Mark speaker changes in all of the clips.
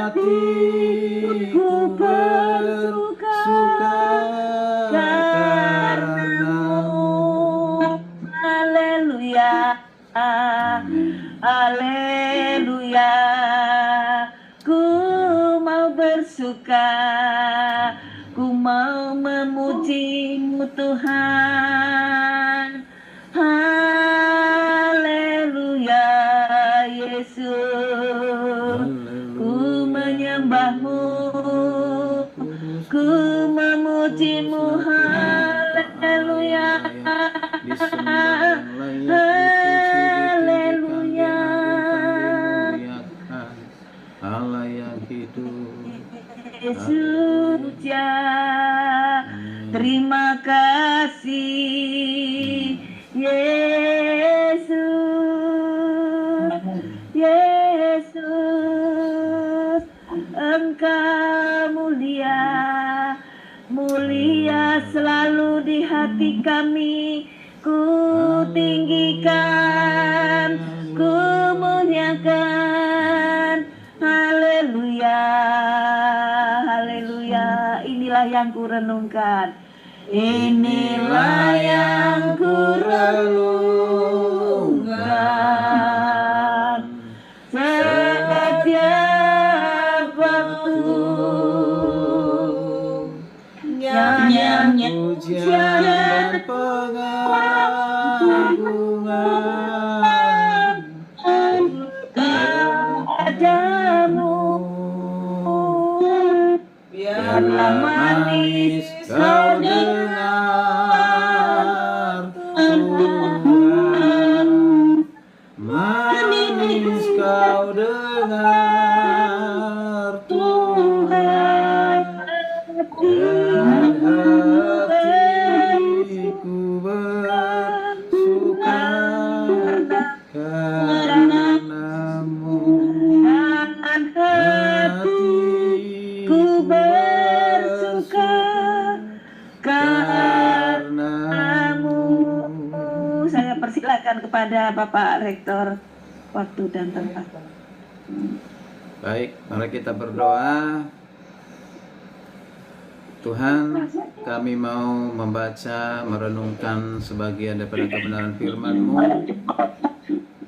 Speaker 1: hatiku bersuka karenamu.
Speaker 2: Haleluya, haleluya. Ku mau bersuka, ku mau memujimu Tuhan. Haleluya Yesus, ku menyembahmu, ku memujimu. Haleluya, haleluya.
Speaker 1: Allah yang hidup,
Speaker 2: Yesus ya, terima kasih Yesus, Yesus, Engkau mulia, mulia selalu di hati kami. Ku tinggikan, ku muliakan. Haleluya, haleluya. Inilah yang ku renungkan, inilah yang ku renungkan setiap waktu. Nyanyian
Speaker 1: pujian dan pengagungan
Speaker 2: kepadamu. Biarlah manis kau dengar Tuhan,
Speaker 1: manis kau dengar Tuhan, dan hatiku bersuka karenamu.
Speaker 2: dan hatiku bersuka karenamu. Saya persilakan kepada Bapak Rektor waktu dan tempat.
Speaker 1: Baik, mari kita berdoa. Tuhan, kami mau membaca, merenungkan sebagian daripada kebenaran firman-Mu.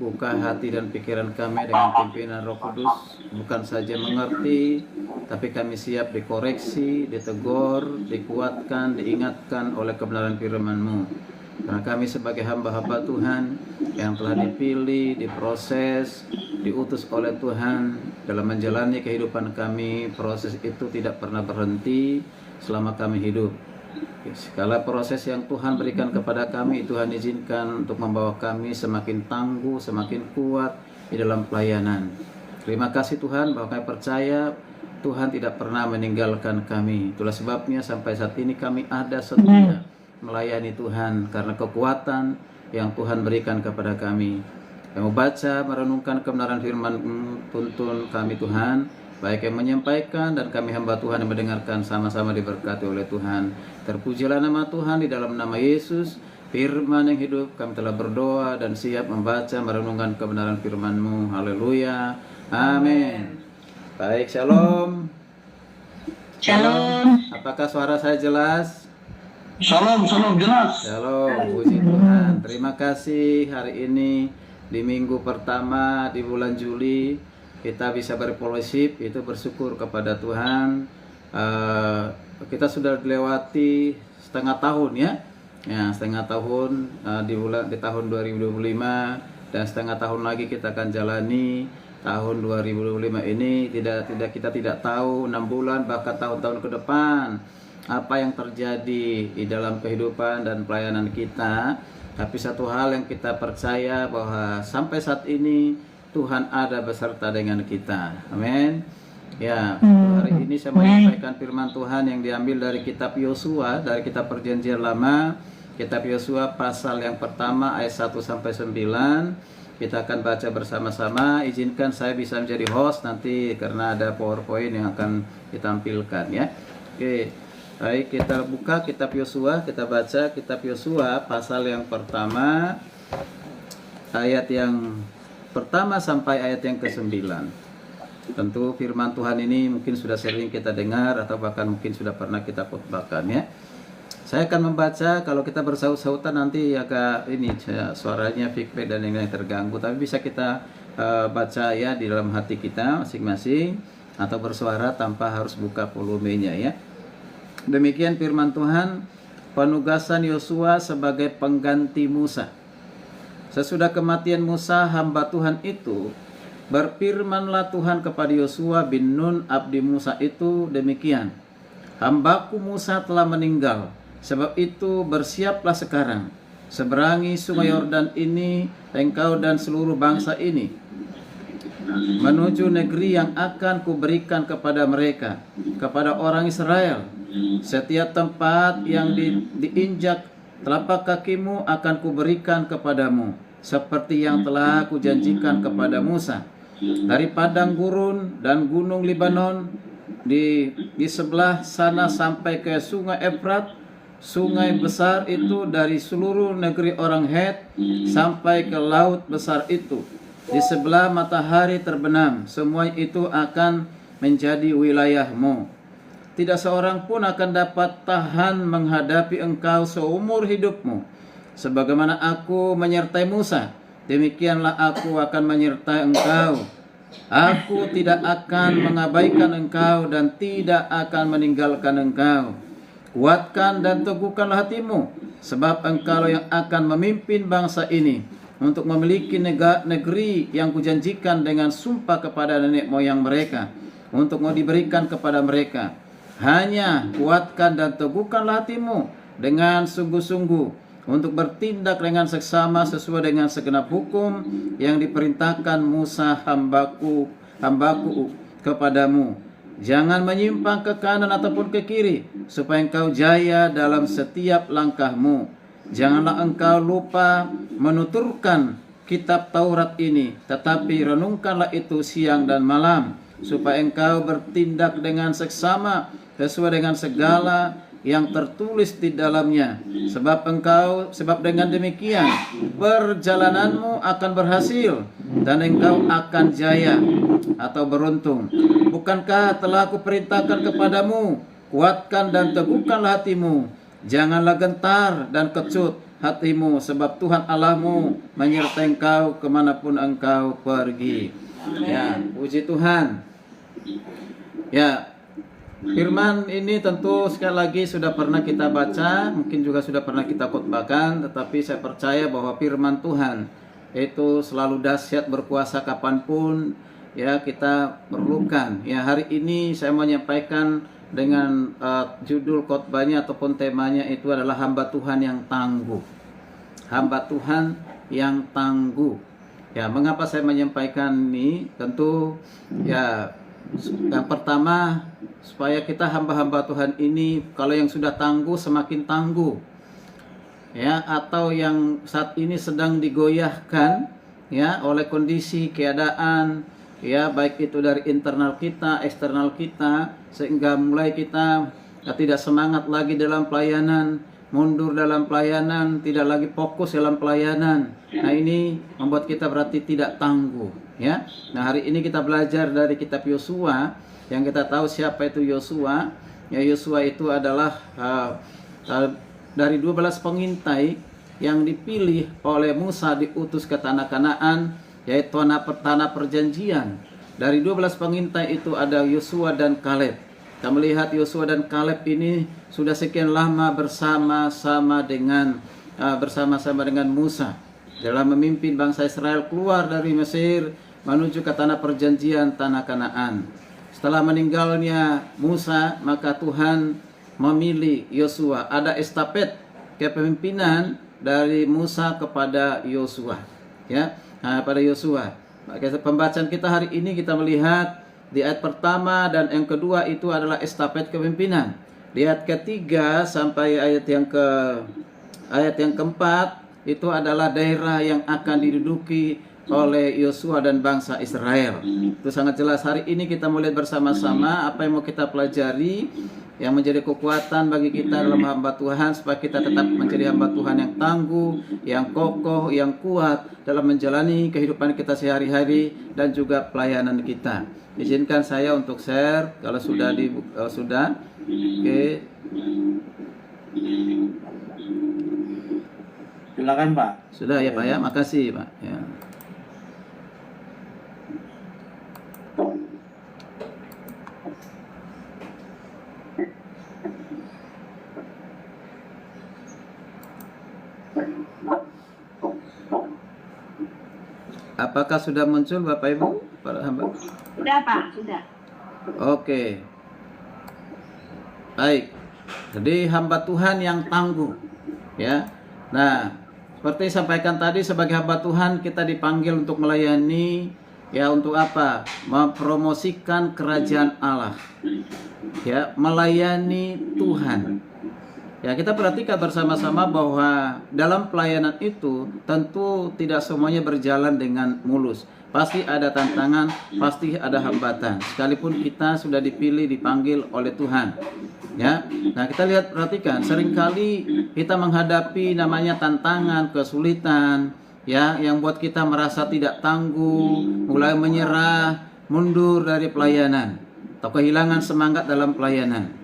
Speaker 1: Buka hati dan pikiran kami dengan pimpinan Roh Kudus, bukan saja mengerti, tapi kami siap dikoreksi, ditegur, dikuatkan, diingatkan oleh kebenaran firman-Mu. Karena kami sebagai hamba-hamba Tuhan yang telah dipilih, diproses, diutus oleh Tuhan dalam menjalani kehidupan kami, proses itu tidak pernah berhenti selama kami hidup. Segala proses yang Tuhan berikan kepada kami, Tuhan izinkan untuk membawa kami semakin tangguh, semakin kuat di dalam pelayanan. Terima kasih Tuhan bahwa kami percaya Tuhan tidak pernah meninggalkan kami. Itulah sebabnya sampai saat ini kami ada setia melayani Tuhan karena kekuatan yang Tuhan berikan kepada kami. Kami membaca, merenungkan kebenaran firman, tuntun kami Tuhan, baik yang menyampaikan dan kami hamba Tuhan yang mendengarkan, sama-sama diberkati oleh Tuhan. Terpujilah nama Tuhan. Di dalam nama Yesus, firman yang hidup, kami telah berdoa dan siap membaca, merenungkan kebenaran firman-Mu. Haleluya, amin. Baik, shalom.
Speaker 2: Shalom.
Speaker 1: Apakah suara saya jelas?
Speaker 3: Shalom, shalom, jelas.
Speaker 1: Shalom, puji Tuhan. Terima kasih hari ini di minggu pertama di bulan Juli kita bisa berfellowship, itu bersyukur kepada Tuhan. Kita sudah dilewati setengah tahun ya, setengah tahun di tahun 2025, dan setengah tahun lagi kita akan jalani tahun 2025 ini. Kita tidak tahu 6 bulan bahkan tahun-tahun ke depan apa yang terjadi di dalam kehidupan dan pelayanan kita. Tapi satu hal yang kita percaya bahwa sampai saat ini Tuhan ada beserta dengan kita. Amin. Ya, hari ini saya menyampaikan firman Tuhan yang diambil dari kitab Yosua, dari kitab Perjanjian Lama, kitab Yosua pasal yang pertama ayat 1 sampai 9. Kita akan baca bersama-sama. Izinkan saya bisa menjadi host nanti karena ada PowerPoint yang akan ditampilkan ya. Oke. Baik, kita buka kitab Yosua, kita baca kitab Yosua pasal yang pertama, ayat yang pertama sampai ayat yang ke-9. Tentu firman Tuhan ini mungkin sudah sering kita dengar atau bahkan mungkin sudah pernah kita khotbahkan ya. Saya akan membaca, kalau kita bersaut-sautan nanti agak ini suaranya feedback dan yang lain terganggu, tapi bisa kita baca ya di dalam hati kita masing-masing atau bersuara tanpa harus buka volumenya ya. Demikian firman Tuhan, penugasan Yosua sebagai pengganti Musa. Sesudah kematian Musa hamba Tuhan itu, berfirmanlah Tuhan kepada Yosua bin Nun abdi Musa itu demikian, hambaku Musa telah meninggal, sebab itu bersiaplah sekarang, seberangi sungai Yordan ini, engkau dan seluruh bangsa ini, menuju negeri yang akan kuberikan kepada mereka, kepada orang Israel. Setiap tempat yang diinjak telapak kakimu akan kuberikan kepadamu, seperti yang telah kujanjikan kepada Musa. Dari padang gurun dan gunung Libanon di sebelah sana sampai ke sungai Efrat, sungai besar itu, dari seluruh negeri orang Het sampai ke laut besar itu, di sebelah matahari terbenam, semua itu akan menjadi wilayahmu. Tidak seorang pun akan dapat tahan menghadapi engkau seumur hidupmu. Sebagaimana aku menyertai Musa, demikianlah aku akan menyertai engkau. Aku tidak akan mengabaikan engkau dan tidak akan meninggalkan engkau. Kuatkan dan teguhkanlah hatimu, sebab engkau yang akan memimpin bangsa ini untuk memiliki negeri yang kujanjikan dengan sumpah kepada nenek moyang mereka, untuk mau diberikan kepada mereka. Hanya kuatkan dan teguhkanlah hatimu dengan sungguh-sungguh untuk bertindak dengan seksama sesuai dengan segenap hukum yang diperintahkan Musa hambaku kepadamu. Jangan menyimpang ke kanan ataupun ke kiri, supaya engkau jaya dalam setiap langkahmu. Janganlah engkau lupa menuturkan kitab Taurat ini, tetapi renungkanlah itu siang dan malam, supaya engkau bertindak dengan seksama sesuai dengan segala yang tertulis di dalamnya. Sebab dengan demikian perjalananmu akan berhasil dan engkau akan jaya atau beruntung. Bukankah telah aku perintahkan kepadamu, kuatkan dan teguhkanlah hatimu, janganlah gentar dan kecut hatimu, sebab Tuhan Allahmu menyertai engkau kemanapun engkau pergi. Ya, puji Tuhan. Ya, firman ini tentu sekali lagi sudah pernah kita baca, mungkin juga sudah pernah kita khotbahkan, tetapi saya percaya bahwa firman Tuhan itu selalu dahsyat, berkuasa kapanpun ya kita perlukan. Ya, hari ini saya mau menyampaikan dengan judul khotbahnya ataupun temanya itu adalah hamba Tuhan yang tangguh. Hamba Tuhan yang tangguh. Ya, mengapa saya menyampaikan ini? Tentu ya, yang pertama, supaya kita hamba-hamba Tuhan ini, kalau yang sudah tangguh semakin tangguh ya, atau yang saat ini sedang digoyahkan ya oleh kondisi keadaan ya, baik itu dari internal kita, eksternal kita, sehingga mulai kita tidak semangat lagi dalam pelayanan, mundur dalam pelayanan, tidak lagi fokus dalam pelayanan. Nah, ini membuat kita berarti tidak tangguh ya. Nah, hari ini kita belajar dari kitab Yosua, yang kita tahu siapa itu Yosua. Ya, Yosua itu adalah dari 12 pengintai yang dipilih oleh Musa diutus ke tanah Kanaan, yaitu tanah perjanjian. Dari 12 pengintai itu ada Yosua dan Kaleb. Kita melihat Yosua dan Kaleb ini sudah sekian lama bersama-sama dengan Musa dalam memimpin bangsa Israel keluar dari Mesir menuju ke tanah perjanjian, tanah Kanaan. Setelah meninggalnya Musa, maka Tuhan memilih Yosua. Ada estafet kepemimpinan dari Musa kepada Yosua. Ya, pada Yosua. Pembacaan kita hari ini kita melihat di ayat pertama dan yang kedua itu adalah estafet kepemimpinan. Di ayat ketiga sampai ayat yang keempat itu adalah daerah yang akan diduduki oleh Yosua dan bangsa Israel. Itu sangat jelas. Hari ini kita melihat bersama-sama apa yang mau kita pelajari yang menjadi kekuatan bagi kita dalam hamba Tuhan, supaya kita tetap menjadi hamba Tuhan yang tangguh, yang kokoh, yang kuat dalam menjalani kehidupan kita sehari-hari dan juga pelayanan kita. Izinkan saya untuk share kalau sudah sudah. Oke.
Speaker 3: Silakan Pak.
Speaker 1: Sudah ya Pak ya, makasih Pak ya. Apakah sudah muncul Bapak Ibu para hamba?
Speaker 2: Sudah Pak, sudah.
Speaker 1: Oke. Baik. Jadi hamba Tuhan yang tangguh ya. Nah, seperti sampaikan tadi, sebagai hamba Tuhan kita dipanggil untuk melayani, ya untuk apa? Mempromosikan kerajaan Allah. Ya, melayani Tuhan. Ya, kita perhatikan bersama-sama bahwa dalam pelayanan itu tentu tidak semuanya berjalan dengan mulus. Pasti ada tantangan, pasti ada hambatan. Sekalipun kita sudah dipilih, dipanggil oleh Tuhan. Ya. Nah, kita lihat, perhatikan, seringkali kita menghadapi namanya tantangan, kesulitan, ya, yang buat kita merasa tidak tangguh, mulai menyerah, mundur dari pelayanan, atau kehilangan semangat dalam pelayanan.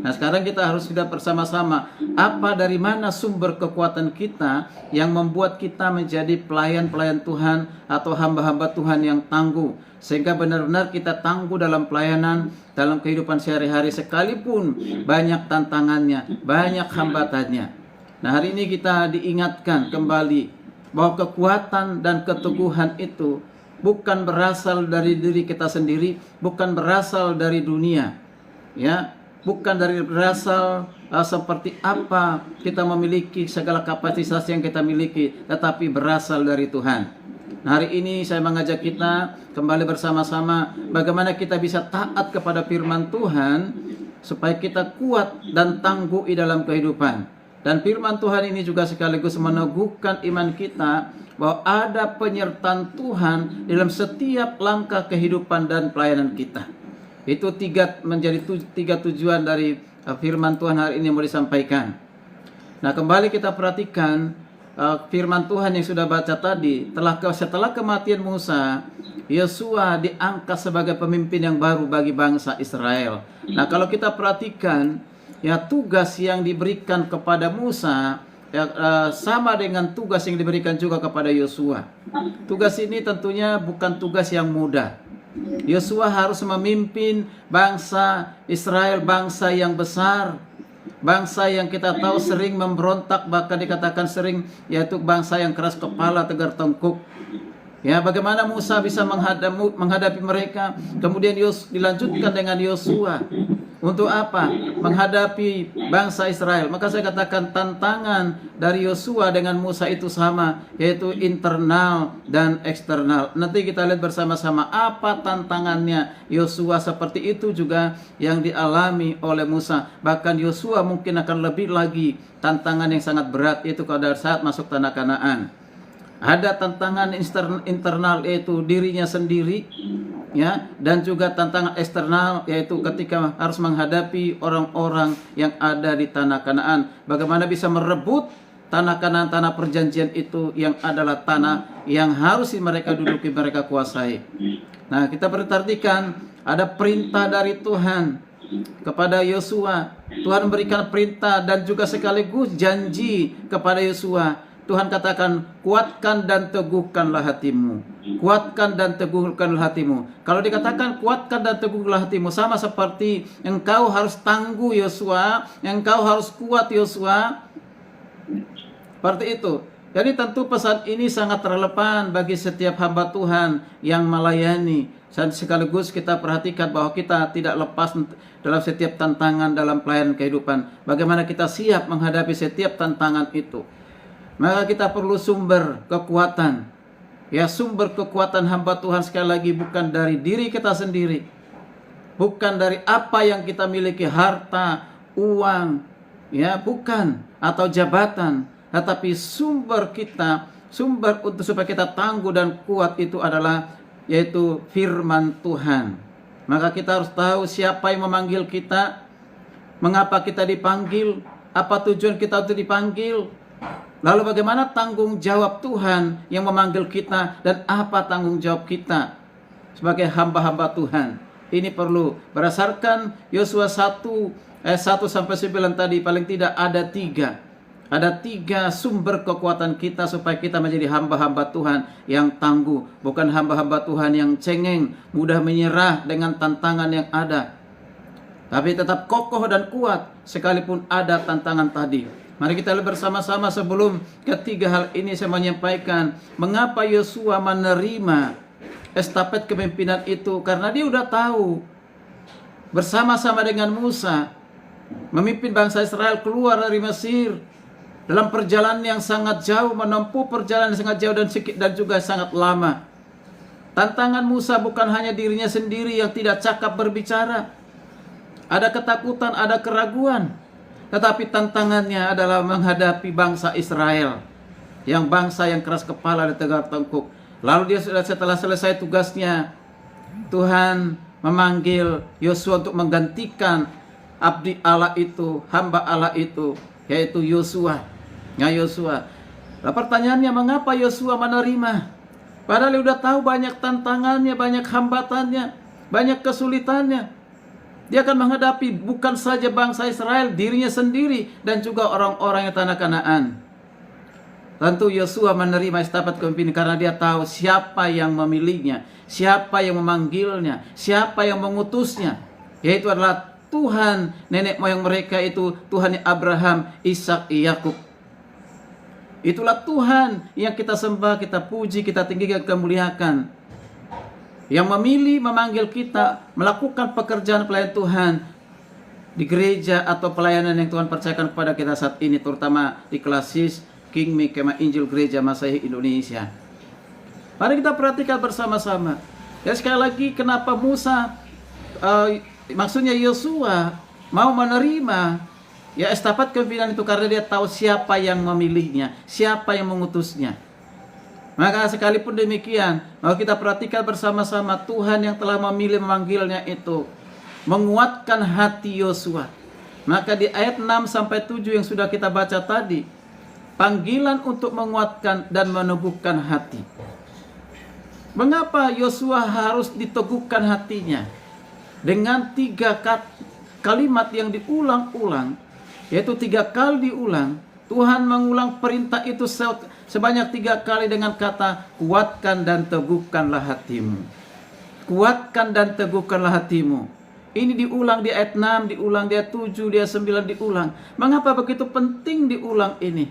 Speaker 1: Nah, sekarang kita harus sudah bersama-sama, apa, dari mana sumber kekuatan kita yang membuat kita menjadi pelayan-pelayan Tuhan atau hamba-hamba Tuhan yang tangguh, sehingga benar-benar kita tangguh dalam pelayanan, dalam kehidupan sehari-hari, sekalipun banyak tantangannya, banyak hambatannya. Nah, hari ini kita diingatkan kembali bahwa kekuatan dan keteguhan itu bukan berasal dari diri kita sendiri, bukan berasal dari dunia, ya. Bukan dari berasal seperti apa kita memiliki segala kapasitas yang kita miliki, tetapi berasal dari Tuhan. Nah, hari ini saya mengajak kita kembali bersama-sama bagaimana kita bisa taat kepada firman Tuhan supaya kita kuat dan tangguh di dalam kehidupan. Dan firman Tuhan ini juga sekaligus meneguhkan iman kita bahwa ada penyertaan Tuhan dalam setiap langkah kehidupan dan pelayanan kita. Itu menjadi tiga tujuan dari firman Tuhan hari ini mau disampaikan. Nah, kembali kita perhatikan firman Tuhan yang sudah baca tadi. Setelah kematian Musa, Yosua diangkat sebagai pemimpin yang baru bagi bangsa Israel. Nah, kalau kita perhatikan, ya, tugas yang diberikan kepada Musa ya, sama dengan tugas yang diberikan juga kepada Yosua. Tugas ini tentunya bukan tugas yang mudah. Yosua harus memimpin bangsa Israel, bangsa yang besar, bangsa yang kita tahu sering memberontak, bahkan dikatakan sering, yaitu bangsa yang keras kepala, tegar tengkuk. Ya, bagaimana Musa bisa menghadapi mereka? Kemudian dilanjutkan dengan Yosua. Untuk apa? Menghadapi bangsa Israel. Maka saya katakan tantangan dari Yosua dengan Musa itu sama, yaitu internal dan eksternal. Nanti kita lihat bersama-sama apa tantangannya Yosua, seperti itu juga yang dialami oleh Musa. Bahkan Yosua mungkin akan lebih lagi tantangan yang sangat berat, yaitu pada saat masuk tanah Kanaan. Ada tantangan internal, yaitu dirinya sendiri, ya, dan juga tantangan eksternal, yaitu ketika harus menghadapi orang-orang yang ada di tanah Kanaan. Bagaimana bisa merebut tanah Kanaan, tanah perjanjian itu, yang adalah tanah yang harus mereka duduki, mereka kuasai. Nah, kita perhatikan ada perintah dari Tuhan kepada Yosua. Tuhan memberikan perintah dan juga sekaligus janji kepada Yosua. Tuhan katakan, kuatkan dan teguhkanlah hatimu. Kuatkan dan teguhkanlah hatimu. Kalau dikatakan kuatkan dan teguhkanlah hatimu, sama seperti engkau harus tangguh Yosua, engkau harus kuat Yosua. Seperti itu. Jadi tentu pesan ini sangat relevan bagi setiap hamba Tuhan yang melayani. Dan sekaligus kita perhatikan bahwa kita tidak lepas dalam setiap tantangan dalam pelayanan kehidupan. Bagaimana kita siap menghadapi setiap tantangan itu. Maka kita perlu sumber kekuatan. Ya, sumber kekuatan hamba Tuhan sekali lagi bukan dari diri kita sendiri. Bukan dari apa yang kita miliki, harta, uang, ya, bukan, atau jabatan. Tetapi sumber kita, sumber untuk supaya kita tangguh dan kuat itu adalah yaitu firman Tuhan. Maka kita harus tahu siapa yang memanggil kita, Mengapa kita dipanggil? Apa tujuan kita untuk dipanggil? Lalu bagaimana tanggung jawab Tuhan yang memanggil kita, dan apa tanggung jawab kita sebagai hamba-hamba Tuhan? Ini perlu berdasarkan Yosua 1 ayat 1 sampai 9 tadi, paling tidak ada tiga. Ada tiga sumber kekuatan kita supaya kita menjadi hamba-hamba Tuhan yang tangguh. Bukan hamba-hamba Tuhan yang cengeng, mudah menyerah dengan tantangan yang ada. Tapi tetap kokoh dan kuat sekalipun ada tantangan tadi. Mari kita lihat bersama-sama sebelum ketiga hal ini saya menyampaikan mengapa Yosua menerima estafet kepemimpinan itu. Karena dia udah tahu bersama-sama dengan Musa memimpin bangsa Israel keluar dari Mesir dalam perjalanan yang sangat jauh, menempuh perjalanan yang sangat jauh dan juga sangat lama. Tantangan Musa bukan hanya dirinya sendiri yang tidak cakap berbicara. Ada ketakutan, ada keraguan. Tetapi tantangannya adalah menghadapi bangsa Israel, yang bangsa yang keras kepala dan tegar tengkuk. Lalu dia setelah selesai tugasnya, Tuhan memanggil Yosua untuk menggantikan abdi Allah itu, hamba Allah itu, yaitu Yosua. Ya Yosua. Nah, pertanyaannya, mengapa Yosua menerima? Padahal dia sudah tahu banyak tantangannya, banyak hambatannya, banyak kesulitannya. Dia akan menghadapi bukan saja bangsa Israel, dirinya sendiri, dan juga orang-orang yang tanah Kanaan. Tentu Yosua menerima estafet kepemimpinan karena dia tahu siapa yang memilihnya, siapa yang memanggilnya, siapa yang mengutusnya. Yaitu adalah Tuhan nenek moyang mereka itu, Tuhan Abraham, Ishak, Yakub. Itulah Tuhan yang kita sembah, kita puji, kita tinggikan, kita muliakan. Yang memilih, memanggil kita melakukan pekerjaan pelayan Tuhan di gereja atau pelayanan yang Tuhan percayakan kepada kita saat ini, terutama di Klasis King Kemah Injil Gereja Masehi Indonesia. Mari kita perhatikan bersama-sama. Dan sekali lagi, kenapa Musa, maksudnya Yosua mau menerima ya estafet kepemimpinan itu, karena dia tahu siapa yang memilihnya, siapa yang mengutusnya. Maka sekalipun demikian, mau kita perhatikan bersama-sama, Tuhan yang telah memilih memanggilnya itu menguatkan hati Yosua. Maka di ayat 6 sampai 7 yang sudah kita baca tadi, panggilan untuk menguatkan dan meneguhkan hati. Mengapa Yosua harus diteguhkan hatinya? Dengan 3 kalimat yang diulang-ulang, yaitu 3 kali diulang. Tuhan mengulang perintah itu sebanyak 3 kali dengan kata kuatkan dan teguhkanlah hatimu. Kuatkan dan teguhkanlah hatimu. Ini diulang di ayat 6, diulang di ayat 7, di ayat 9 diulang. Mengapa begitu penting diulang ini?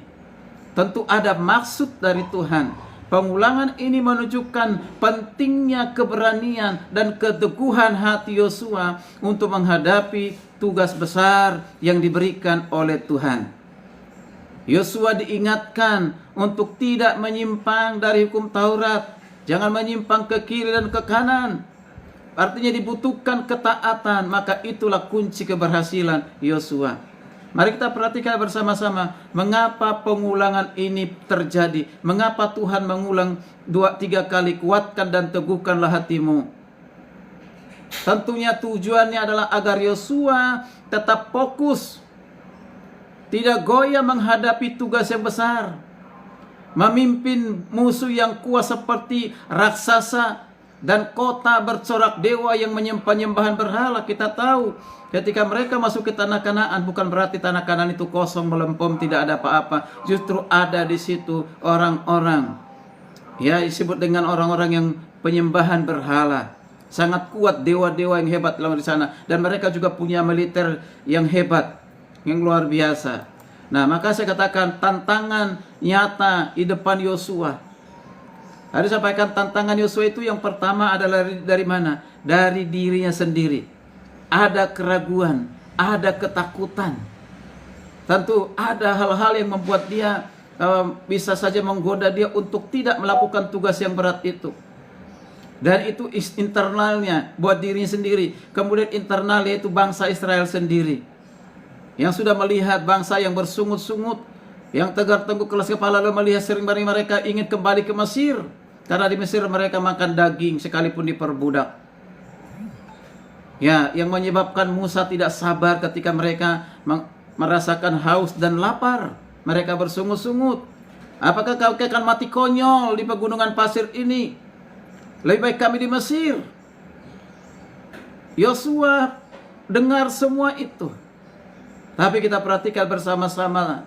Speaker 1: Tentu ada maksud dari Tuhan. Pengulangan ini menunjukkan pentingnya keberanian dan keteguhan hati Yosua untuk menghadapi tugas besar yang diberikan oleh Tuhan. Yosua diingatkan untuk tidak menyimpang dari hukum Taurat. Jangan menyimpang ke kiri dan ke kanan. Artinya dibutuhkan ketaatan. Maka itulah kunci keberhasilan Yosua. Mari kita perhatikan bersama-sama mengapa pengulangan ini terjadi. Mengapa Tuhan mengulang 2-3 kali kuatkan dan teguhkanlah hatimu. Tentunya tujuannya adalah agar Yosua tetap fokus, tidak goyah menghadapi tugas yang besar, memimpin musuh yang kuat seperti raksasa dan kota bercorak dewa yang menyembah-nyembahan berhala. Kita tahu ketika mereka masuk ke tanah Kanaan, bukan berarti tanah Kanaan itu kosong, melempem, tidak ada apa-apa. Justru ada di situ orang-orang, ya disebut dengan orang-orang yang penyembahan berhala. Sangat kuat, dewa-dewa yang hebat dalam di sana, dan mereka juga punya militer yang hebat, yang luar biasa. Nah, maka saya katakan tantangan nyata di depan Yosua. Harus sampaikan tantangan Yosua itu yang pertama adalah dari mana? Dari dirinya sendiri. Ada keraguan, ada ketakutan. Tentu ada hal-hal yang membuat dia bisa saja menggoda dia untuk tidak melakukan tugas yang berat itu. Dan itu internalnya buat dirinya sendiri. Kemudian internal yaitu bangsa Israel sendiri, yang sudah melihat bangsa yang bersungut-sungut, yang tegar tengkuk keras kepala, lalu melihat sering mereka ingin kembali ke Mesir. Karena di Mesir mereka makan daging sekalipun diperbudak. Ya, yang menyebabkan Musa tidak sabar ketika mereka merasakan haus dan lapar. Mereka bersungut-sungut. Apakah kau akan mati konyol di pegunungan pasir ini? Lebih baik kami di Mesir. Yosua dengar semua itu. Tapi kita perhatikan bersama-sama,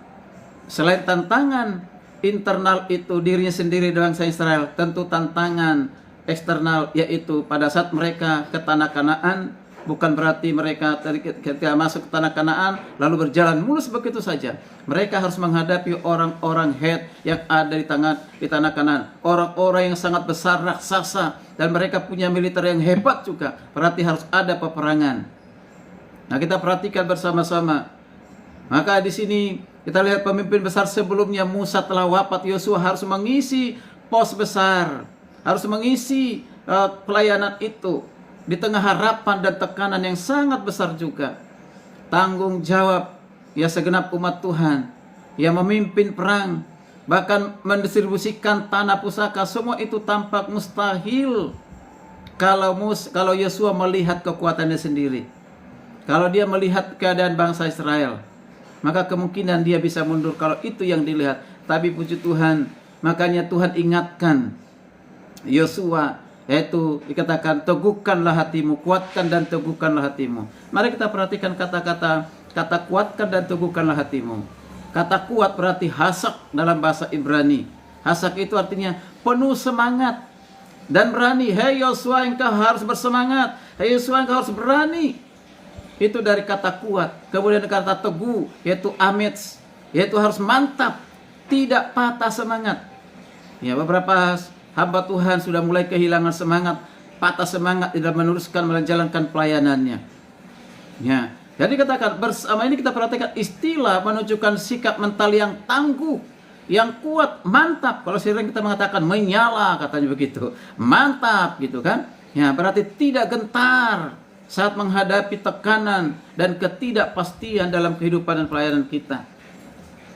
Speaker 1: selain tantangan internal itu dirinya sendiri bangsa Israel, tentu tantangan eksternal, yaitu pada saat mereka ke tanah Kanaan, bukan berarti mereka ketika masuk ke tanah Kanaan lalu berjalan mulus begitu saja. Mereka harus menghadapi orang-orang Het yang ada di tanah Kanaan, orang-orang yang sangat besar, raksasa, dan mereka punya militer yang hebat juga. Berarti harus ada peperangan. Nah, kita perhatikan bersama-sama. Maka di sini kita lihat pemimpin besar sebelumnya, Musa telah wafat, Yosua harus mengisi pos besar, harus mengisi pelayanan itu di tengah harapan dan tekanan yang sangat besar juga. Tanggung jawab ya segenap umat Tuhan yang memimpin perang, bahkan mendistribusikan tanah pusaka, semua itu tampak mustahil kalau Yosua melihat kekuatannya sendiri. Kalau dia melihat keadaan bangsa Israel, maka kemungkinan dia bisa mundur kalau itu yang dilihat. Tapi puji Tuhan, makanya Tuhan ingatkan Yosua, yaitu dikatakan teguhkanlah hatimu, kuatkan dan teguhkanlah hatimu. Mari kita perhatikan kata-kata kuatkan dan teguhkanlah hatimu. Kata kuat berarti hasak dalam bahasa Ibrani. Hasak itu artinya penuh semangat dan berani. Hei Yosua, engkau harus bersemangat. Hei Yosua, engkau harus berani. Itu dari kata kuat. Kemudian kata teguh, yaitu amets, yaitu harus mantap, tidak patah semangat. Ya, beberapa hamba Tuhan sudah mulai kehilangan semangat, patah semangat tidak meneruskan menjalankan pelayanannya. Ya, jadi katakan bersama ini kita perhatikan istilah menunjukkan sikap mental yang tangguh, yang kuat, mantap. Kalau sering kita mengatakan menyala, katanya begitu, mantap gitu kan? Ya, berarti tidak gentar saat menghadapi tekanan dan ketidakpastian dalam kehidupan dan pelayanan kita.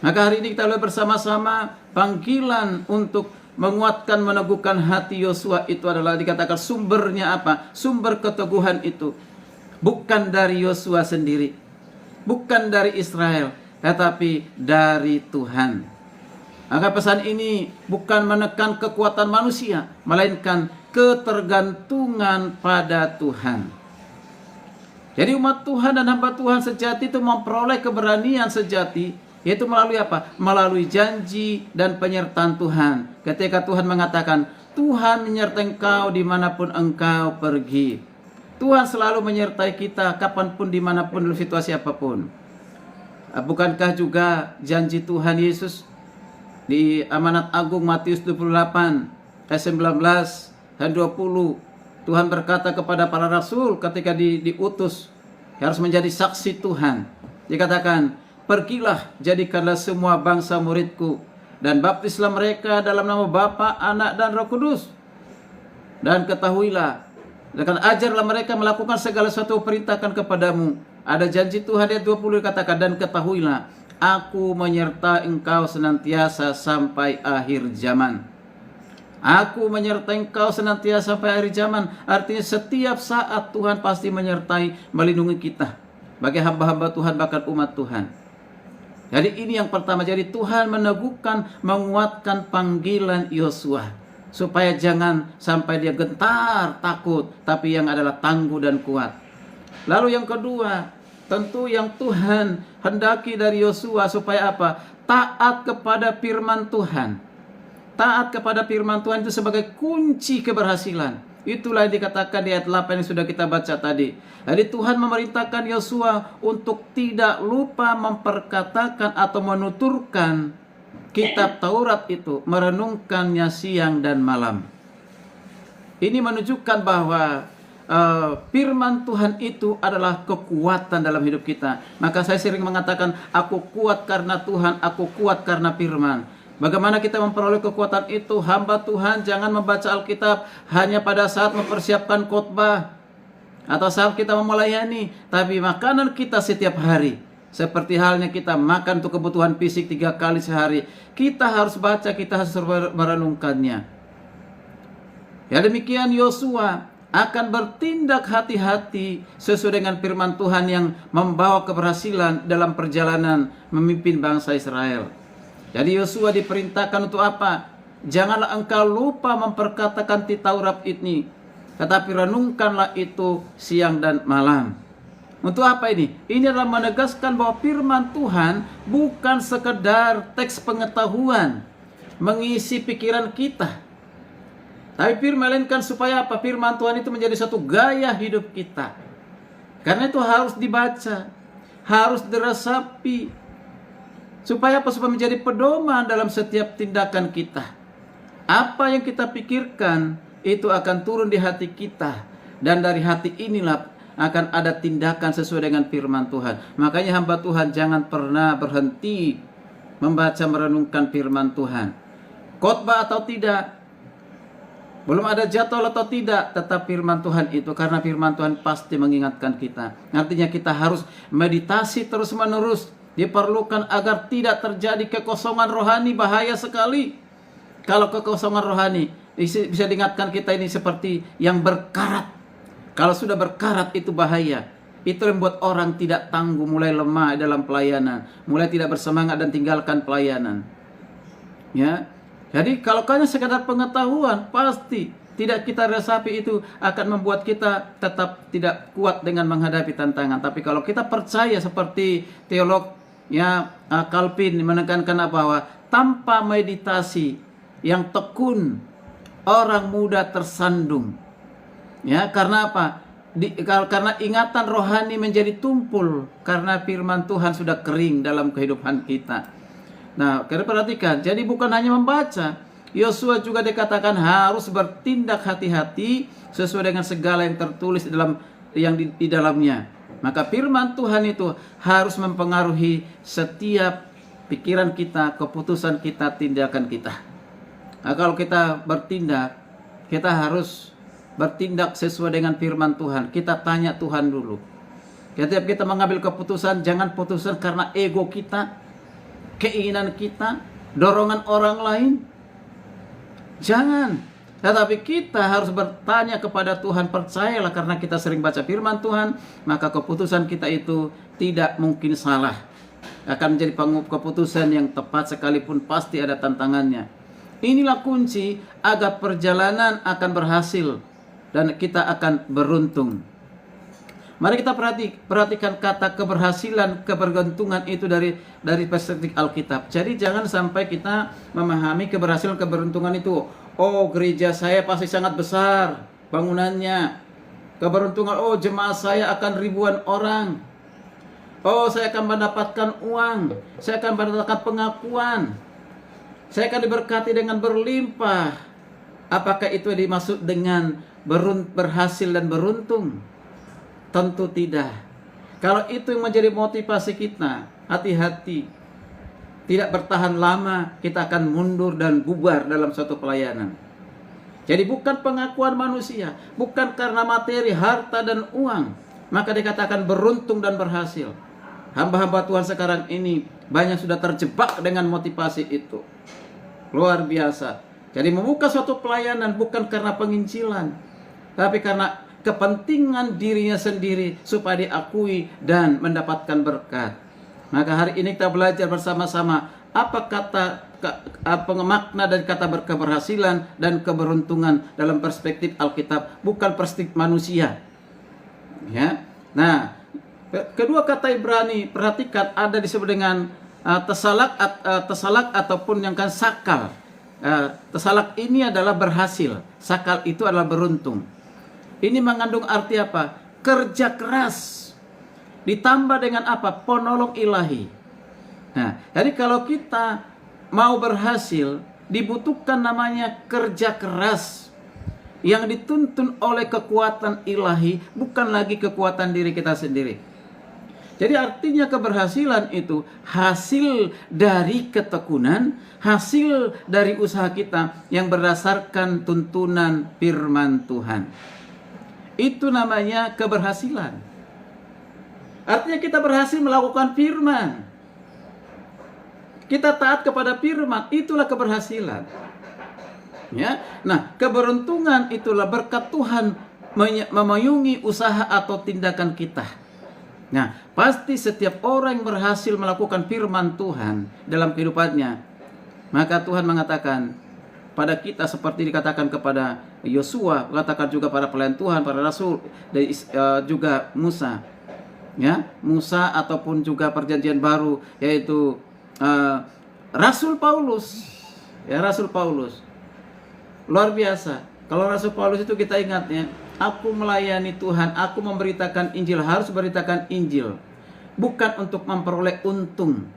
Speaker 1: Maka hari ini kita lihat bersama-sama panggilan untuk menguatkan, meneguhkan hati Yosua itu adalah dikatakan sumbernya apa? Sumber keteguhan itu bukan dari Yosua sendiri, bukan dari Israel, tetapi dari Tuhan. Maka pesan ini bukan menekan kekuatan manusia, melainkan ketergantungan pada Tuhan. Jadi umat Tuhan dan hamba Tuhan sejati itu memperoleh keberanian sejati, yaitu melalui apa? Melalui janji dan penyertaan Tuhan. Ketika Tuhan mengatakan, Tuhan menyertai engkau dimanapun engkau pergi. Tuhan selalu menyertai kita kapanpun, dimanapun, dalam situasi apapun. Bukankah juga janji Tuhan Yesus di amanat agung Matius 28 ayat 19 dan 20, Tuhan berkata kepada para rasul ketika diutus harus menjadi saksi Tuhan. Dikatakan, pergilah, jadikanlah semua bangsa muridku, dan baptislah mereka dalam nama Bapa, Anak, dan Roh Kudus. Dan ketahuilah, dan ajarlah mereka melakukan segala sesuatu perintahkan kepadamu. Ada janji Tuhan ayat 20 dikatakan, dan ketahuilah, aku menyertai engkau senantiasa sampai akhir zaman. Aku menyertai engkau senantiasa sampai akhir zaman. Artinya setiap saat Tuhan pasti menyertai, melindungi kita bagi hamba-hamba Tuhan, bahkan umat Tuhan. Jadi ini yang pertama. Jadi Tuhan meneguhkan, menguatkan panggilan Yosua supaya jangan sampai dia gentar, takut, tapi yang adalah tangguh dan kuat. Lalu yang kedua, tentu yang Tuhan hendaki dari Yosua supaya apa? Taat kepada firman Tuhan. Taat kepada firman Tuhan itu sebagai kunci keberhasilan. Itulah yang dikatakan di ayat 8 yang sudah kita baca tadi. Jadi Tuhan memerintahkan Yosua untuk tidak lupa memperkatakan atau menuturkan kitab Taurat itu, merenungkannya siang dan malam. Ini menunjukkan bahwa firman Tuhan itu adalah kekuatan dalam hidup kita. Maka saya sering mengatakan, aku kuat karena Tuhan, aku kuat karena firman. Bagaimana kita memperoleh kekuatan itu? Hamba Tuhan jangan membaca Alkitab hanya pada saat mempersiapkan khotbah atau saat kita melayani, tapi makanan kita setiap hari. Seperti halnya kita makan untuk kebutuhan fisik 3 kali sehari, kita harus baca, kita harus merenungkannya. Ya demikian Yosua akan bertindak hati-hati sesuai dengan firman Tuhan yang membawa keberhasilan dalam perjalanan memimpin bangsa Israel. Jadi Yosua diperintahkan untuk apa? Janganlah engkau lupa memperkatakan di Taurat ini, tetapi renungkanlah itu siang dan malam. Untuk apa ini? Ini adalah menegaskan bahwa firman Tuhan bukan sekedar teks pengetahuan mengisi pikiran kita. Tapi firman melainkan supaya apa? Firman Tuhan itu menjadi satu gaya hidup kita. Karena itu harus dibaca, harus diresapi. Supaya apa? Supaya menjadi pedoman dalam setiap tindakan kita. Apa yang kita pikirkan itu akan turun di hati kita. Dan dari hati inilah akan ada tindakan sesuai dengan firman Tuhan. Makanya hamba Tuhan jangan pernah berhenti membaca merenungkan firman Tuhan. Khotbah atau tidak, belum ada jadwal atau tidak, tetap firman Tuhan itu, karena firman Tuhan pasti mengingatkan kita. Artinya kita harus meditasi terus menerus. Diperlukan agar tidak terjadi kekosongan rohani. Bahaya sekali kalau kekosongan rohani. Bisa diingatkan kita ini seperti yang berkarat. Kalau sudah berkarat itu bahaya. Itu yang membuat orang tidak tangguh, mulai lemah dalam pelayanan, mulai tidak bersemangat dan tinggalkan pelayanan. Ya. Jadi kalau hanya sekadar pengetahuan, pasti tidak kita resapi, itu akan membuat kita tetap tidak kuat dengan menghadapi tantangan. Tapi kalau kita percaya seperti teolog Calvin menekankan bahwa tanpa meditasi yang tekun, orang mudah tersandung. Ya, karena apa? Karena ingatan rohani menjadi tumpul karena firman Tuhan sudah kering dalam kehidupan kita. Nah, kita perhatikan, jadi bukan hanya membaca, Yosua juga dikatakan harus bertindak hati-hati sesuai dengan segala yang tertulis di dalamnya. Maka firman Tuhan itu harus mempengaruhi setiap pikiran kita, keputusan kita, tindakan kita. Nah, kalau kita bertindak, kita harus bertindak sesuai dengan firman Tuhan. Kita tanya Tuhan dulu. Setiap kita mengambil keputusan, jangan putusan karena ego kita, keinginan kita, dorongan orang lain. Jangan. Tetapi kita harus bertanya kepada Tuhan. Percayalah, karena kita sering baca firman Tuhan, maka keputusan kita itu tidak mungkin salah. Akan menjadi keputusan yang tepat, sekalipun pasti ada tantangannya. Inilah kunci agar perjalanan akan berhasil dan kita akan beruntung. Mari kita perhatikan kata keberhasilan, keberuntungan itu dari perspektif Alkitab. Jadi jangan sampai kita memahami keberhasilan, keberuntungan itu, oh gereja saya pasti sangat besar bangunannya. Keberuntungan, oh jemaah saya akan ribuan orang. Oh saya akan mendapatkan uang, saya akan mendapatkan pengakuan, saya akan diberkati dengan berlimpah. Apakah itu dimaksud dengan berhasil dan beruntung? Tentu tidak. Kalau itu yang menjadi motivasi kita, hati-hati. Tidak bertahan lama, kita akan mundur dan bubar dalam suatu pelayanan. Jadi bukan pengakuan manusia, bukan karena materi, harta dan uang, maka dikatakan beruntung dan berhasil. Hamba-hamba Tuhan sekarang ini banyak sudah terjebak dengan motivasi itu. Luar biasa. Jadi membuka suatu pelayanan bukan karena penginjilan, tapi karena kepentingan dirinya sendiri supaya diakui dan mendapatkan berkat. Maka hari ini kita belajar bersama-sama apa makna dari kata keberhasilan dan keberuntungan dalam perspektif Alkitab, bukan perspektif manusia. Ya. Nah, kedua kata Ibrani, perhatikan, ada disebut dengan tesalak ataupun yang kan sakal. Tesalak ini adalah berhasil, sakal itu adalah beruntung. Ini mengandung arti apa? Kerja keras ditambah dengan apa? Penolong ilahi. Nah, jadi kalau kita mau berhasil, dibutuhkan namanya kerja keras yang dituntun oleh kekuatan ilahi, bukan lagi kekuatan diri kita sendiri. Jadi artinya keberhasilan itu hasil dari ketekunan, hasil dari usaha kita yang berdasarkan tuntunan firman Tuhan. Itu namanya keberhasilan. Artinya kita berhasil melakukan firman. Kita taat kepada firman, itulah keberhasilan. Ya. Nah, keberuntungan itulah berkat Tuhan memayungi usaha atau tindakan kita. Nah, pasti setiap orang yang berhasil melakukan firman Tuhan dalam kehidupannya, maka Tuhan mengatakan pada kita seperti dikatakan kepada Yosua, mengatakan juga para pelayan Tuhan, para rasul, dan juga Musa. Ya, Musa ataupun juga perjanjian baru, yaitu Rasul Paulus. Ya, Rasul Paulus. Luar biasa. Kalau Rasul Paulus itu kita ingatnya, aku melayani Tuhan, aku memberitakan Injil, harus memberitakan Injil. Bukan untuk memperoleh untung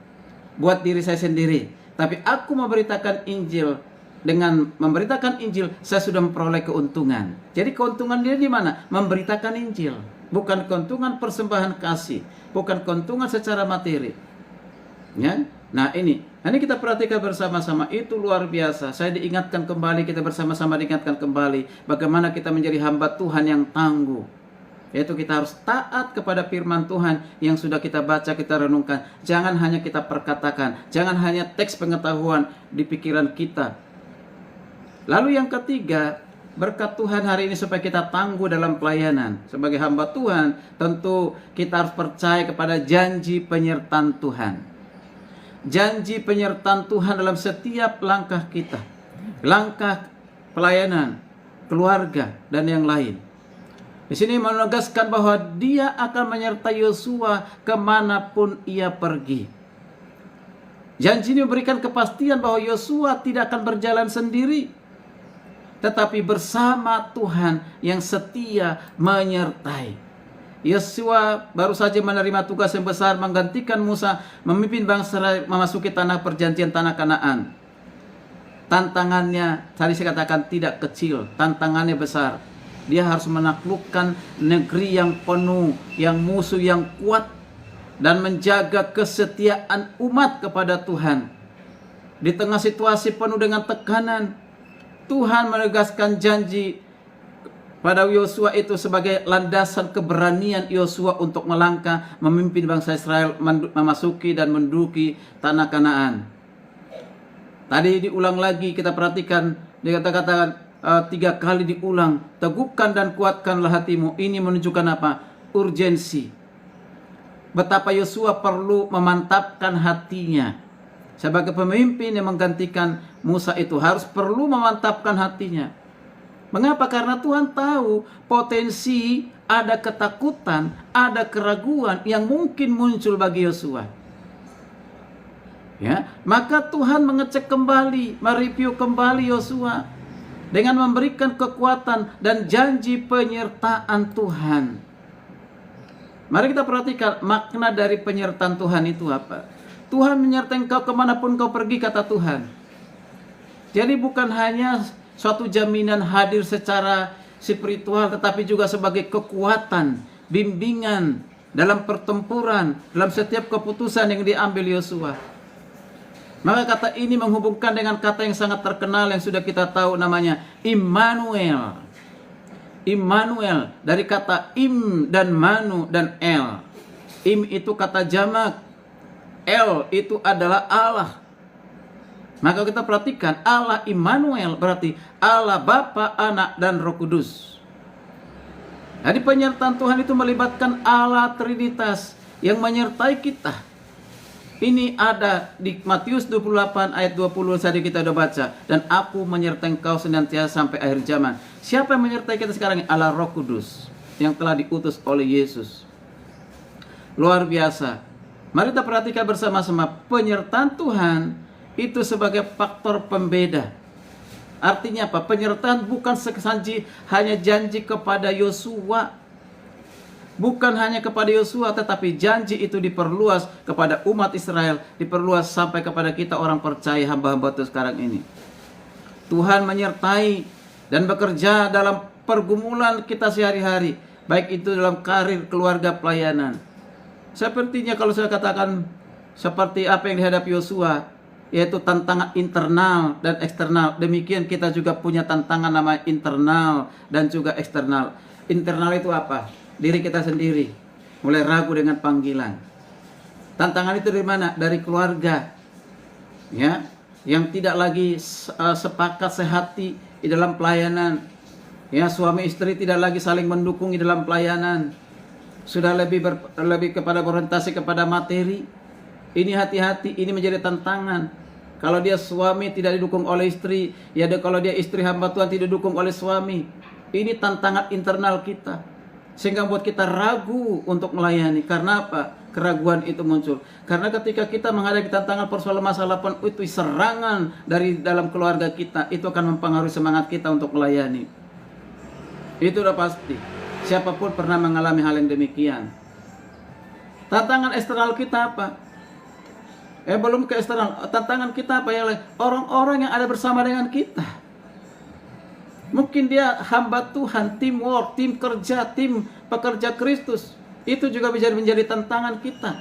Speaker 1: buat diri saya sendiri, tapi aku memberitakan Injil. Dengan memberitakan Injil, saya sudah memperoleh keuntungan. Jadi keuntungan dia di mana? Memberitakan Injil. Bukan keuntungan persembahan kasih, bukan keuntungan secara materi. Ya. Nah ini kita perhatikan bersama-sama, itu luar biasa. Saya diingatkan kembali, kita bersama-sama diingatkan kembali bagaimana kita menjadi hamba Tuhan yang tangguh. Yaitu kita harus taat kepada firman Tuhan yang sudah kita baca, kita renungkan. Jangan hanya kita perkatakan, jangan hanya teks pengetahuan di pikiran kita. Lalu yang ketiga, berkat Tuhan hari ini supaya kita tangguh dalam pelayanan. Sebagai hamba Tuhan, tentu kita harus percaya kepada janji penyertaan Tuhan. Janji penyertaan Tuhan dalam setiap langkah kita. Langkah pelayanan, keluarga, dan yang lain. Di sini menegaskan bahwa Dia akan menyertai Yosua kemanapun ia pergi. Janji ini memberikan kepastian bahwa Yosua tidak akan berjalan sendiri, tetapi bersama Tuhan yang setia menyertai. Yosua baru saja menerima tugas yang besar menggantikan Musa memimpin bangsa Israel memasuki tanah perjanjian, tanah Kanaan. Tantangannya, tadi saya katakan tidak kecil, tantangannya besar. Dia harus menaklukkan negeri yang penuh, yang musuh yang kuat, dan menjaga kesetiaan umat kepada Tuhan. Di tengah situasi penuh dengan tekanan, Tuhan menegaskan janji pada Yosua itu sebagai landasan keberanian Yosua untuk melangkah memimpin bangsa Israel memasuki dan menduduki tanah Kanaan. Tadi diulang lagi, kita perhatikan, dikatakan 3 kali diulang, teguhkan dan kuatkanlah hatimu. Ini menunjukkan apa? Urgensi. Betapa Yosua perlu memantapkan hatinya. Sebagai pemimpin yang menggantikan Musa itu harus perlu memantapkan hatinya. Mengapa? Karena Tuhan tahu potensi ada ketakutan, ada keraguan yang mungkin muncul bagi Yosua. Ya, maka Tuhan mengecek kembali, mereview kembali Yosua dengan memberikan kekuatan dan janji penyertaan Tuhan. Mari kita perhatikan makna dari penyertaan Tuhan itu apa. Tuhan menyertai engkau kemanapun kau pergi, kata Tuhan. Jadi bukan hanya suatu jaminan hadir secara spiritual, tetapi juga sebagai kekuatan, bimbingan dalam pertempuran, dalam setiap keputusan yang diambil Yosua. Maka kata ini menghubungkan dengan kata yang sangat terkenal yang sudah kita tahu namanya Immanuel. Immanuel dari kata im dan manu dan el. Im itu kata jamak, El itu adalah Allah. Maka kita perhatikan, Allah Immanuel berarti Allah Bapa, Anak, dan Roh Kudus. Jadi penyertaan Tuhan itu melibatkan Allah Trinitas yang menyertai kita. Ini ada di Matius 28 ayat 20 tadi kita sudah baca. Dan aku menyertai engkau senantiasa sampai akhir zaman. Siapa yang menyertai kita sekarang? Allah Roh Kudus yang telah diutus oleh Yesus. Luar biasa. Mari kita perhatikan bersama-sama, penyertaan Tuhan itu sebagai faktor pembeda. Artinya apa? Penyertaan bukan hanya janji kepada Yosua. Bukan hanya kepada Yosua, tetapi janji itu diperluas kepada umat Israel, diperluas sampai kepada kita orang percaya, hamba-hamba Tuhan sekarang ini. Tuhan menyertai dan bekerja dalam pergumulan kita sehari-hari, baik itu dalam karir, keluarga, pelayanan. Sepertinya kalau saya katakan seperti apa yang dihadapi Yosua, yaitu tantangan internal dan eksternal. Demikian kita juga punya tantangan namanya internal dan juga eksternal. Internal itu apa? Diri kita sendiri, mulai ragu dengan panggilan. Tantangan itu dari mana? Dari keluarga, ya, yang tidak lagi sepakat sehati di dalam pelayanan. Ya, suami istri tidak lagi saling mendukung di dalam pelayanan. Sudah lebih kepada berorientasi kepada materi. Ini hati-hati, ini menjadi tantangan. Kalau dia suami tidak didukung oleh istri, ya kalau dia istri hamba Tuhan tidak didukung oleh suami. Ini tantangan internal kita. Sehingga buat kita ragu untuk melayani. Karena apa? Keraguan itu muncul. Karena ketika kita menghadapi tantangan persoalan masalah pun itu serangan dari dalam keluarga kita, itu akan mempengaruhi semangat kita untuk melayani. Itu udah pasti. Siapapun pernah mengalami hal yang demikian. Tantangan eksternal kita apa? Belum ke eksternal. Tantangan kita apa yang lain? Orang-orang yang ada bersama dengan kita. Mungkin dia hamba Tuhan, teamwork, tim kerja, tim pekerja Kristus. Itu juga bisa menjadi tantangan kita.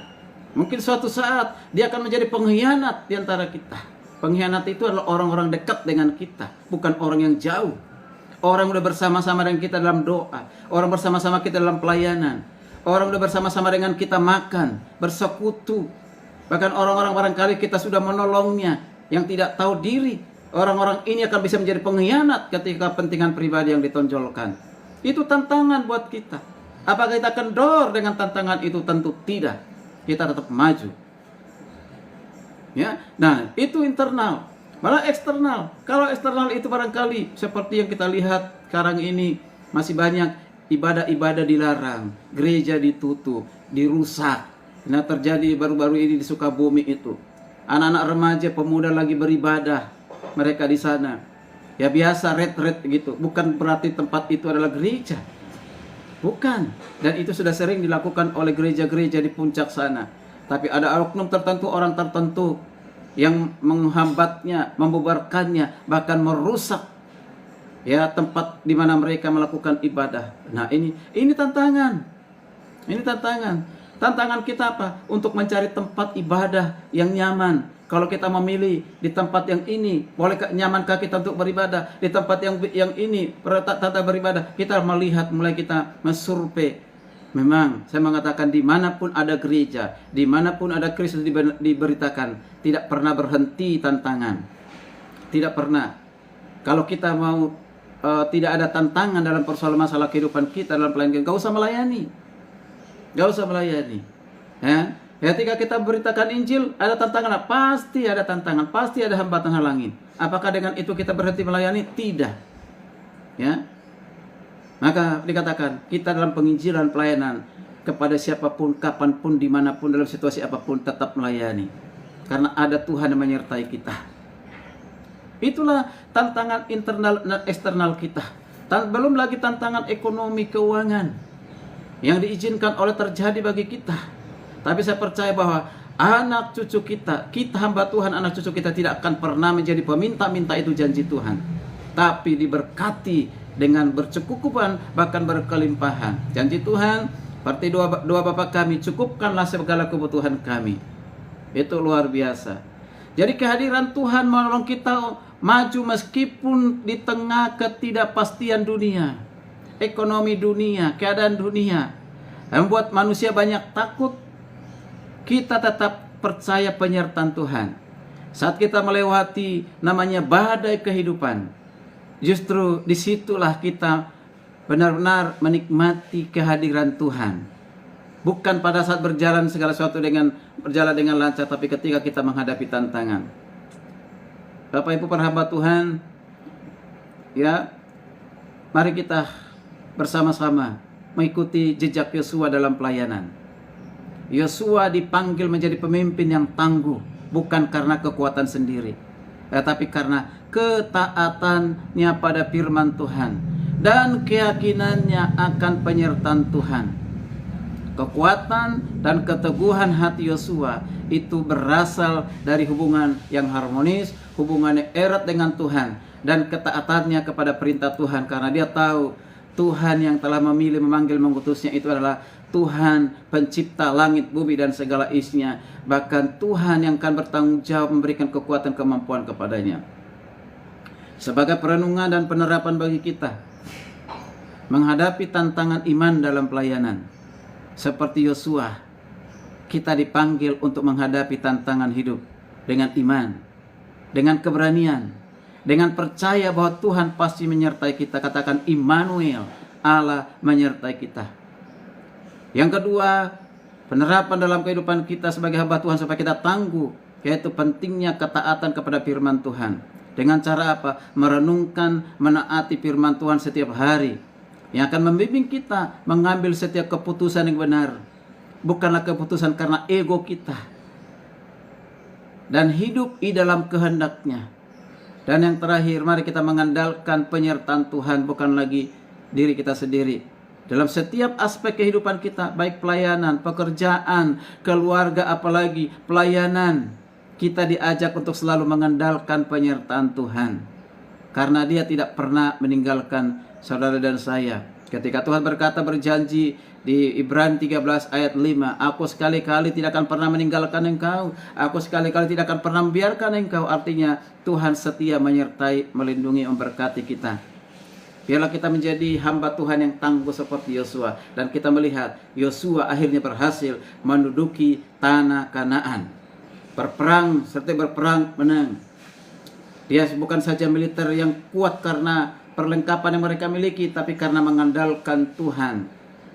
Speaker 1: Mungkin suatu saat dia akan menjadi pengkhianat di antara kita. Pengkhianat itu adalah orang-orang dekat dengan kita, bukan orang yang jauh. Orang udah bersama-sama dengan kita dalam doa. Orang bersama-sama kita dalam pelayanan. Orang udah bersama-sama dengan kita makan, bersekutu. Bahkan orang-orang barangkali kita sudah menolongnya yang tidak tahu diri. Orang-orang ini akan bisa menjadi pengkhianat ketika kepentingan pribadi yang ditonjolkan. Itu tantangan buat kita. Apakah kita kendor dengan tantangan itu? Tentu tidak. Kita tetap maju. Ya, nah itu internal. Malah eksternal. Kalau eksternal itu barangkali seperti yang kita lihat sekarang ini masih banyak ibadah-ibadah dilarang, gereja ditutup, dirusak. Nah terjadi baru-baru ini di Sukabumi itu. Anak-anak remaja, pemuda lagi beribadah, mereka di sana. Ya biasa retret gitu. Bukan berarti tempat itu adalah gereja. Bukan. Dan itu sudah sering dilakukan oleh gereja-gereja di puncak sana. Tapi ada oknum tertentu, orang tertentu yang menghambatnya, membubarkannya, bahkan merusak ya tempat di mana mereka melakukan ibadah. Nah, ini tantangan. Ini tantangan. Tantangan kita apa? Untuk mencari tempat ibadah yang nyaman. Kalau kita memilih di tempat yang ini, bolehkah nyamankah kita untuk beribadah? Di tempat yang ini, tata beribadah, kita melihat, mulai kita mensurvei. Memang saya mengatakan dimanapun ada gereja, dimanapun ada Kristus diberitakan, tidak pernah berhenti tantangan. Tidak pernah. Kalau kita mau tidak ada tantangan dalam persoalan masalah kehidupan kita dalam pelayanan, gak usah melayani. Gak usah melayani. Ya. Ketika kita beritakan Injil, ada tantangan. Pasti ada tantangan, pasti ada hambatan halangin. Apakah dengan itu kita berhenti melayani? Tidak. Ya. Maka dikatakan kita dalam penginjilan pelayanan kepada siapapun, kapanpun, dimanapun, dalam situasi apapun tetap melayani. Karena ada Tuhan yang menyertai kita. Itulah tantangan internal dan eksternal kita. Belum lagi tantangan ekonomi keuangan yang diizinkan oleh terjadi bagi kita. Tapi saya percaya bahwa anak cucu kita hamba Tuhan, anak cucu kita tidak akan pernah menjadi peminta-minta, itu janji Tuhan. Tapi diberkati dengan berkecukupan, bahkan berkelimpahan. Janji Tuhan, seperti doa Bapa kami, cukupkanlah segala kebutuhan kami. Itu luar biasa. Jadi kehadiran Tuhan menolong kita maju meskipun di tengah ketidakpastian dunia, ekonomi dunia, keadaan dunia, membuat manusia banyak takut. Kita tetap percaya penyertaan Tuhan. Saat kita melewati namanya badai kehidupan, justru disitulah kita benar-benar menikmati kehadiran Tuhan. Bukan pada saat berjalan segala sesuatu berjalan dengan lancar, tapi ketika kita menghadapi tantangan. Bapak Ibu para hamba Tuhan, ya, mari kita bersama-sama mengikuti jejak Yosua dalam pelayanan. Yosua dipanggil menjadi pemimpin yang tangguh, bukan karena kekuatan sendiri, tetapi karena ketaatannya pada firman Tuhan dan keyakinannya akan penyertaan Tuhan. Kekuatan dan keteguhan hati Yosua itu berasal dari hubungan yang harmonis, hubungannya erat dengan Tuhan, dan ketaatannya kepada perintah Tuhan, karena dia tahu Tuhan yang telah memilih, memanggil, mengutusnya itu adalah Tuhan pencipta langit, bumi, dan segala isinya. Bahkan Tuhan yang akan bertanggung jawab memberikan kekuatan, kemampuan kepadanya. Sebagai perenungan dan penerapan bagi kita menghadapi tantangan iman dalam pelayanan, seperti Yosua, kita dipanggil untuk menghadapi tantangan hidup dengan iman, dengan keberanian, dengan percaya bahwa Tuhan pasti menyertai kita. Katakan Immanuel, Allah menyertai kita. Yang kedua, penerapan dalam kehidupan kita sebagai hamba Tuhan supaya kita tangguh, yaitu pentingnya ketaatan kepada firman Tuhan. Dengan cara apa? Merenungkan, menaati firman Tuhan setiap hari, yang akan membimbing kita mengambil setiap keputusan yang benar. Bukanlah keputusan karena ego kita, dan hidup di dalam kehendak-Nya. Dan yang terakhir, mari kita mengandalkan penyertaan Tuhan, bukan lagi diri kita sendiri. Dalam setiap aspek kehidupan kita, baik pelayanan, pekerjaan, keluarga, apalagi pelayanan, kita diajak untuk selalu mengandalkan penyertaan Tuhan. Karena Dia tidak pernah meninggalkan saudara dan saya. Ketika Tuhan berjanji di Ibrani 13 ayat 5, aku sekali-kali tidak akan pernah meninggalkan engkau, aku sekali-kali tidak akan pernah membiarkan engkau. Artinya Tuhan setia menyertai, melindungi, memberkati kita. Biarlah kita menjadi hamba Tuhan yang tangguh seperti Yosua, dan kita melihat Yosua akhirnya berhasil menduduki tanah Kanaan. Berperang, serta berperang menang. Dia bukan saja militer yang kuat karena perlengkapan yang mereka miliki, tapi karena mengandalkan Tuhan.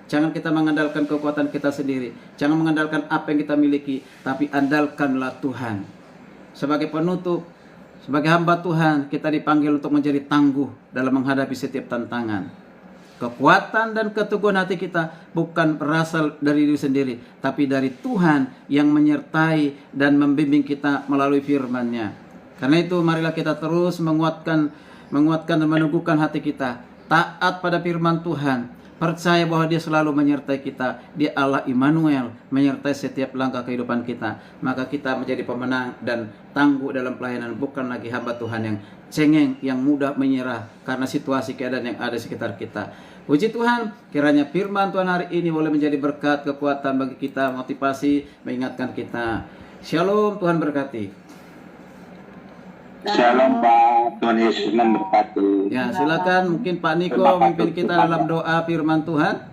Speaker 1: Jangan kita mengandalkan kekuatan kita sendiri, jangan mengandalkan apa yang kita miliki, tapi andalkanlah Tuhan. Sebagai penutup, sebagai hamba Tuhan, kita dipanggil untuk menjadi tangguh dalam menghadapi setiap tantangan. Kekuatan dan keteguhan hati kita bukan berasal dari diri sendiri, tapi dari Tuhan yang menyertai dan membimbing kita melalui firman-Nya. Karena itu marilah kita terus menguatkan dan meneguhkan hati kita, taat pada firman Tuhan, percaya bahwa Dia selalu menyertai kita. Dia Allah Immanuel, menyertai setiap langkah kehidupan kita. Maka kita menjadi pemenang dan tangguh dalam pelayanan, bukan lagi hamba Tuhan yang cengeng, yang mudah menyerah karena situasi keadaan yang ada di sekitar kita. Puji Tuhan, kiranya firman Tuhan hari ini boleh menjadi berkat, kekuatan bagi kita, motivasi, mengingatkan kita. Shalom, Tuhan berkati.
Speaker 3: Shalom Pak, Tuhan Yesus memberkati.
Speaker 1: Ya, silakan mungkin Pak Niko memimpin kita dalam doa firman Tuhan.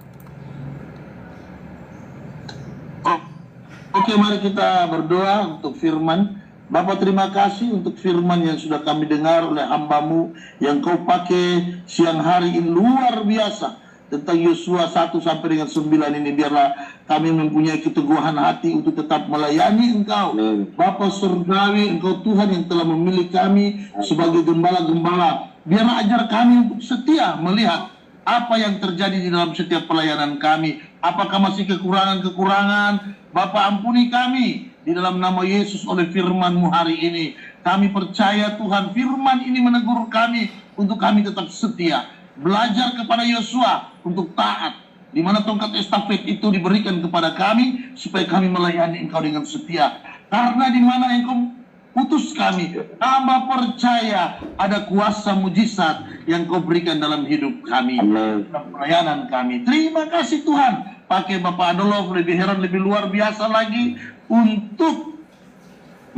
Speaker 3: Oke, mari kita berdoa untuk firman. Bapak, terima kasih untuk firman yang sudah kami dengar oleh hamba-Mu yang Kau pakai siang hari ini luar biasa. Tentang Yosua 1 sampai dengan 9 ini, biarlah kami mempunyai keteguhan hati untuk tetap melayani Engkau. Bapa surgawi, Engkau Tuhan yang telah memilih kami sebagai gembala-gembala. Biarlah ajar kami untuk setia melihat apa yang terjadi di dalam setiap pelayanan kami. Apakah masih kekurangan-kekurangan? Bapa, ampuni kami di dalam nama Yesus oleh firman-Mu hari ini. Kami percaya Tuhan, firman ini menegur kami untuk kami tetap setia. Belajar kepada Yosua untuk taat, di mana tongkat estafet itu diberikan kepada kami supaya kami melayani Engkau dengan setia. Karena di mana Engkau putus kami, hamba percaya ada kuasa mujizat yang Kau berikan dalam hidup kami, dalam pelayanan kami. Terima kasih Tuhan. Pakai Bapak Adolf lebih heran, lebih luar biasa lagi untuk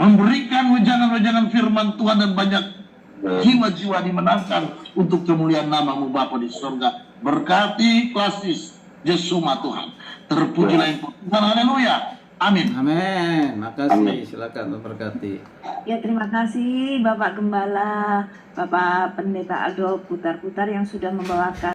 Speaker 3: memberikan wejangan-wejangan firman Tuhan, dan banyak jiwa-jiwa dimenangkan untuk kemuliaan nama-Mu Bapa di surga. Berkati klasis Jesuma Tuhan. Terpujilah Engkau Tuhan. Haleluya. Amin.
Speaker 1: Amin. Makasih. Silakan memberkati.
Speaker 2: Ya, terima kasih Bapak Gembala, Bapak Pendeta Adolf Putar-Putar yang sudah membawakan